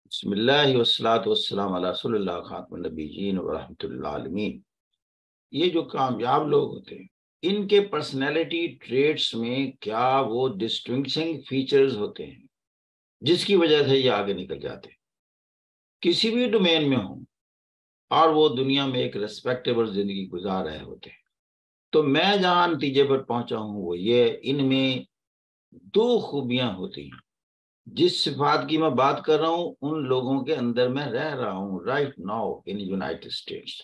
बिस्मिल्लाहि वस्सलातु वस्सलामु अला रसूलिल्लाह खातमुन नबिय्यीन व रहमतुल आलमीन। ये जो कामयाब लोग होते हैं, इनके पर्सनैलिटी ट्रेट्स में क्या वो डिस्टिंग्विशिंग फीचर्स होते हैं जिसकी वजह से ये आगे निकल जाते हैं, किसी भी डोमेन में हो और वो दुनिया में एक रेस्पेक्टेबल जिंदगी गुजार रहे होते हैं। तो मैं जहां नतीजे पर पहुंचा हूं वो ये, इनमें दो खूबियां होती हैं। जिस सिफात की मैं बात कर रहा हूं उन लोगों के अंदर मैं रह रहा हूं right now in United states.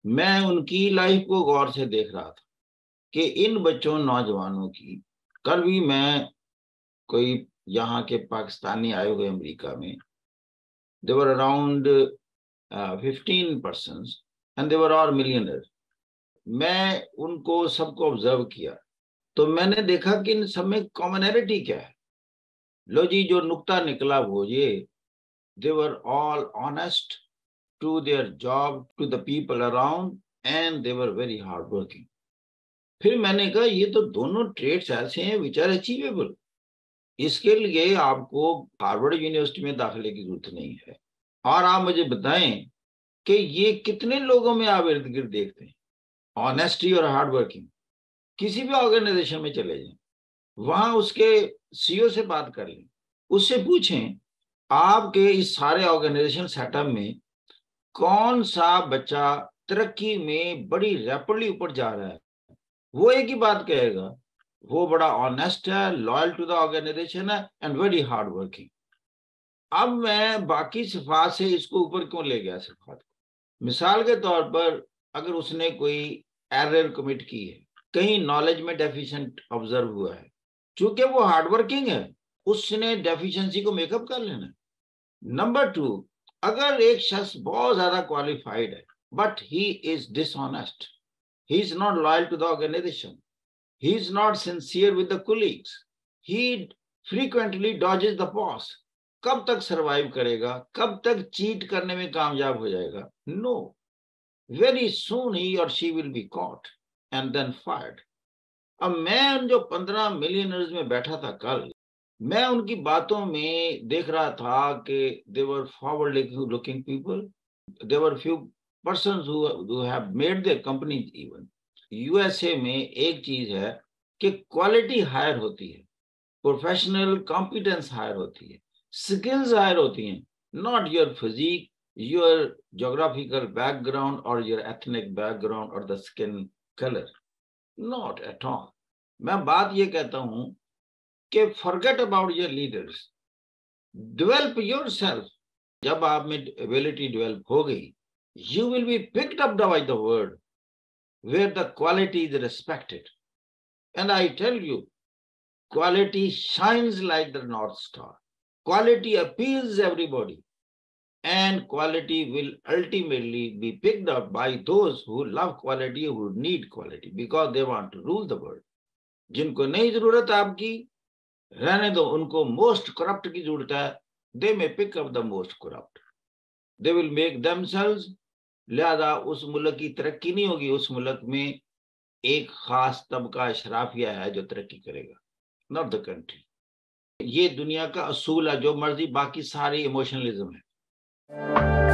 मैं उनकी लाइफ को गौर से देख रहा था कि इन बच्चों नौजवानों की, कल भी मैं कोई यहाँ के पाकिस्तानी आए हुए अमेरिका में, they're around 15 persons and they're all millionaires. मैं उनको सबको ऑब्जर्व किया तो मैंने देखा कि इन सब में कॉमनैलिटी क्या है। लो जी, जो नुक्ता निकला वो ये, they were all honest to their job, to the people around, and they were very hard working. फिर मैंने कहा ये तो दोनों ट्रेड्स ऐसे हैं विच आर अचीवेबल। इसके लिए आपको हार्वर्ड यूनिवर्सिटी में दाखिले की जरूरत नहीं है। और आप मुझे बताएं कि ये कितने लोगों में आप इर्द गिर्द देखते हैं, ऑनेस्टी और हार्ड वर्किंग। किसी भी ऑर्गेनाइजेशन में चले जाएं, वहां उसके सीईओ से बात कर लें, उससे पूछें आपके इस सारे ऑर्गेनाइजेशन सेटअप में कौन सा बच्चा तरक्की में बड़ी रैपिडली ऊपर जा रहा है। वो एक ही बात कहेगा, वो बड़ा ऑनेस्ट है, लॉयल टू द ऑर्गेनाइजेशन है एंड वेरी हार्ड वर्किंग। अब मैं बाकी सिफात से इसको ऊपर क्यों ले गया सिफात को? मिसाल के तौर पर अगर उसने कोई एरर कमिट की है, कहीं नॉलेज में डेफिशिएंट ऑब्जर्व हुआ है, चूंकि वो हार्ड वर्किंग है, उसने डेफिशिएंसी को मेकअप कर लेना। नंबर 2, अगर एक शख्स बहुत ज्यादा क्वालिफाइड है but he is dishonest, he is not loyal to the organisation, he is not sincere with the colleagues, he frequently dodges the boss, कब तक सरवाइव करेगा? कब तक चीट करने में कामयाब हो जाएगा? नो, वेरी सून ही और she will be caught and then fired. अब मैं उन जो 15 मिलियनर्स में बैठा था कल, मैं उनकी बातों में देख रहा था कि they were forward looking people, there were few persons who have made their companies even। USA में एक चीज है कि क्वालिटी हायर होती है, प्रोफेशनल कॉम्पिटेंस हायर होती है, स्किल्स हायर होती हैं, not your physique, your geographical background और योर एथनिक बैकग्राउंड और the skin colour, not at all. मैं बात ये कहता हूं कि forget about your leaders, develop yourself। जब आप में एबिलिटी डेवलप हो गई, you will be picked up by the world where the quality is respected। And I tell you, quality shines like the North Star, quality appeals everybody, and quality will ultimately be picked up by those who love quality, who need quality because they want to rule the world। जिनको नहीं जरूरत आपकी, रहने दो, उनको most corrupt की जरूरत है। They may pick up the most corrupt, they will make themselves. लिहाजा उस मुल्क की तरक्की नहीं होगी, उस मुल्क में एक खास तबका अशराफिया है जो तरक्की करेगा, नॉट द कंट्री। ये दुनिया का असूल है, जो मर्जी बाकी सारी इमोशनलिज्म है।